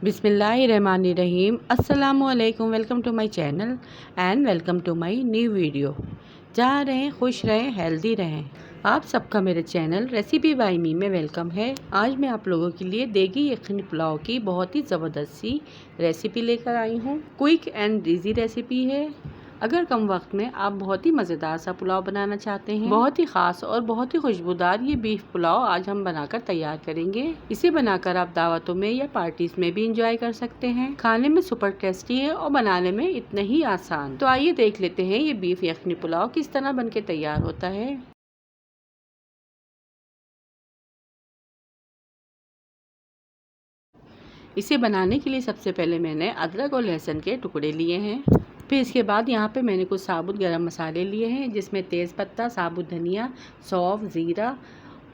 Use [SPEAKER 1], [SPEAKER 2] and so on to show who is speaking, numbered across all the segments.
[SPEAKER 1] बिस्मिल्लाहिर्रहमानिर्रहीम। अस्सलामुअलैकुम। Welcome to my channel and welcome to my new video. जहाँ रहें खुश रहें हेल्दी रहें। आप सबका मेरे चैनल रेसिपी बाय मी में वेलकम है। आज मैं आप लोगों के लिए देगी यखनी पुलाव की बहुत ही ज़बरदस्त सी रेसिपी लेकर आई हूँ। क्विक एंड इजी रेसिपी है। अगर कम वक्त में आप बहुत ही मज़ेदार सा पुलाव बनाना चाहते हैं, बहुत ही ख़ास और बहुत ही खुशबूदार ये बीफ पुलाव आज हम बनाकर तैयार करेंगे। इसे बनाकर आप दावतों में या पार्टीज में भी इंजॉय कर सकते हैं। खाने में सुपर टेस्टी है और बनाने में इतना ही आसान। तो आइए देख लेते हैं ये बीफ यखनी पुलाव किस तरह बनके तैयार होता है। इसे बनाने के लिए सबसे पहले मैंने अदरक और लहसुन के टुकड़े लिए हैं। फिर इसके बाद यहाँ पे मैंने कुछ साबुत गरम मसाले लिए हैं, जिसमें तेज़ पत्ता, साबुत धनिया, सौंफ, ज़ीरा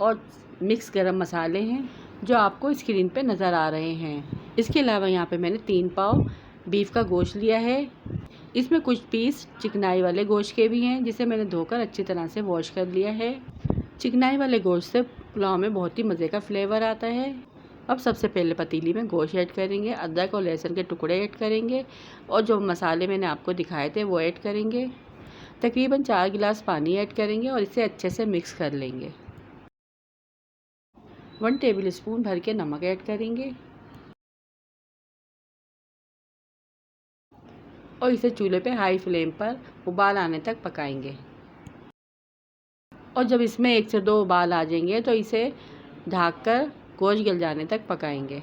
[SPEAKER 1] और मिक्स गरम मसाले हैं जो आपको स्क्रीन पे नज़र आ रहे हैं। इसके अलावा यहाँ पे मैंने 3 पाव बीफ का गोश्त लिया है। इसमें कुछ पीस चिकनाई वाले गोश्त के भी हैं, जिसे मैंने धोकर अच्छी तरह से वॉश कर लिया है। चिकनाई वाले गोश्त से पुलाव में बहुत ही मज़े का फ्लेवर आता है। अब सबसे पहले पतीली में गोश्त ऐड करेंगे, अदरक और लहसुन के टुकड़े ऐड करेंगे और जो मसाले मैंने आपको दिखाए थे वो ऐड करेंगे। तकरीबन 4 गिलास पानी ऐड करेंगे और इसे अच्छे से मिक्स कर लेंगे। 1 टेबल स्पून भर के नमक ऐड करेंगे और इसे चूल्हे पे हाई फ्लेम पर उबाल आने तक पकाएंगे। और जब इसमें 1 से 2 उबाल आ जाएंगे तो इसे ढककर गोश्त गल जाने तक पकाएंगे।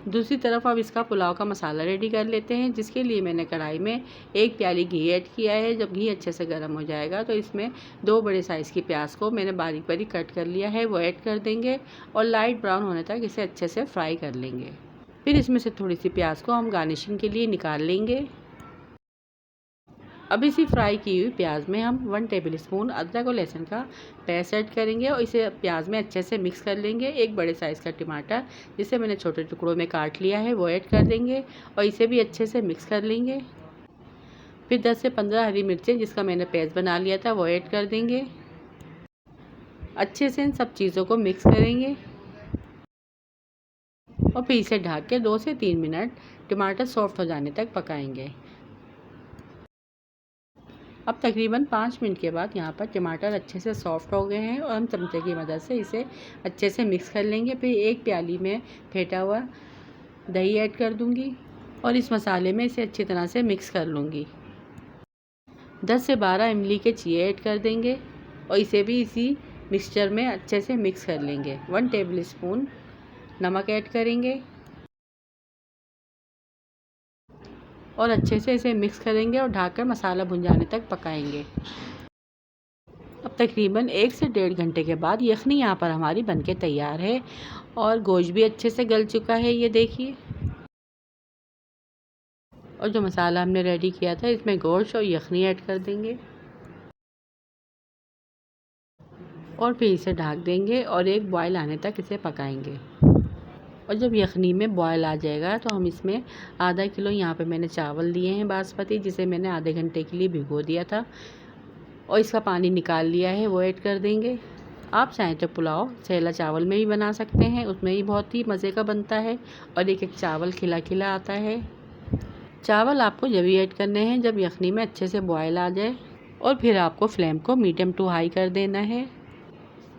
[SPEAKER 1] दूसरी तरफ अब इसका पुलाव का मसाला रेडी कर लेते हैं, जिसके लिए मैंने कढ़ाई में 1 प्याली घी ऐड किया है। जब घी अच्छे से गर्म हो जाएगा तो इसमें 2 बड़े साइज़ की प्याज को मैंने बारीक बारीक कट कर लिया है, वो ऐड कर देंगे और लाइट ब्राउन होने तक इसे अच्छे से फ्राई कर लेंगे। फिर इसमें से थोड़ी सी प्याज को हम गार्निशिंग के लिए निकाल लेंगे। अब इसी फ्राई की हुई प्याज में हम 1 टेबल स्पून अदरक और लहसुन का पेस्ट ऐड करेंगे और इसे प्याज में अच्छे से मिक्स कर लेंगे। 1 बड़े साइज़ का टमाटर, जिसे मैंने छोटे टुकड़ों में काट लिया है, वो ऐड कर देंगे और इसे भी अच्छे से मिक्स कर लेंगे। फिर 10 से 15 हरी मिर्चें, जिसका मैंने पेस्ट बना लिया था, वो ऐड कर देंगे। अच्छे से इन सब चीज़ों को मिक्स करेंगे और फिर इसे ढक के 2 से 3 मिनट टमाटर सॉफ्ट हो जाने तक पकाएंगे। अब तकरीबन 5 मिनट के बाद यहाँ पर टमाटर अच्छे से सॉफ्ट हो गए हैं और हम चमचे की मदद से इसे अच्छे से मिक्स कर लेंगे। फिर 1 प्याली में फेंटा हुआ दही ऐड कर दूँगी और इस मसाले में इसे अच्छी तरह से मिक्स कर लूँगी। 10 से 12 इमली के छिये ऐड कर देंगे और इसे भी इसी मिक्सचर में अच्छे से मिक्स कर लेंगे। 1 टेबल स्पून नमक ऐड करेंगे और अच्छे से इसे मिक्स करेंगे और ढककर मसाला भुन जाने तक पकाएंगे। अब तकरीबन 1 से 1.5 घंटे के बाद यखनी यहाँ पर हमारी बनके तैयार है और गोश्त भी अच्छे से गल चुका है, ये देखिए। और जो मसाला हमने रेडी किया था, इसमें गोश्त और यखनी ऐड कर देंगे और फिर इसे ढक देंगे और एक बॉयल आने तक इसे पकाएंगे। और जब यखनी में बॉयल आ जाएगा तो हम इसमें आधा किलो यहाँ पे मैंने चावल लिए हैं बासमती, जिसे मैंने आधे घंटे के लिए भिगो दिया था और इसका पानी निकाल लिया है, वो ऐड कर देंगे। आप चाहें तो पुलाव सेला चावल में भी बना सकते हैं, उसमें भी बहुत ही मज़े का बनता है और एक एक चावल खिला खिला आता है। चावल आपको जब भी ऐड करने हैं जब यखनी में अच्छे से बॉयल आ जाए और फिर आपको फ्लेम को मीडियम टू हाई कर देना है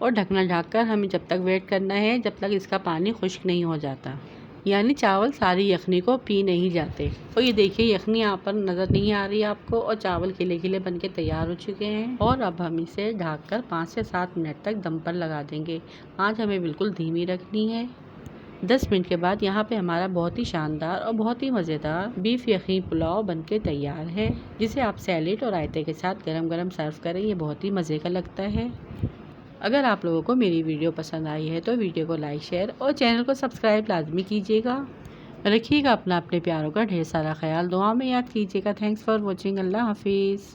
[SPEAKER 1] और ढकना ढककर हमें जब तक वेट करना है जब तक इसका पानी खुश्क नहीं हो जाता, यानी चावल सारी यखनी को पी नहीं जाते। और ये देखिए यखनी यहाँ पर नज़र नहीं आ रही आपको और चावल खिले खिले बन के तैयार हो चुके हैं। और अब हम इसे ढककर 5 से 7 मिनट तक दम पर लगा देंगे। आँच हमें बिल्कुल धीमी रखनी है। 10 मिनट के बाद यहाँ पे हमारा बहुत ही शानदार और बहुत ही मज़ेदार बीफ यखनी पुलाव बनके तैयार है, जिसे आप सैलेड और रायते के साथ गरम गरम सर्व करें। ये बहुत ही मज़े का लगता है। अगर आप लोगों को मेरी वीडियो पसंद आई है तो वीडियो को लाइक, शेयर और चैनल को सब्सक्राइब लाजमी कीजिएगा। रखिएगा अपना अपने प्यारों का ढेर सारा ख्याल, दुआ में याद कीजिएगा। Thanks for watching. अल्लाह हाफिज़।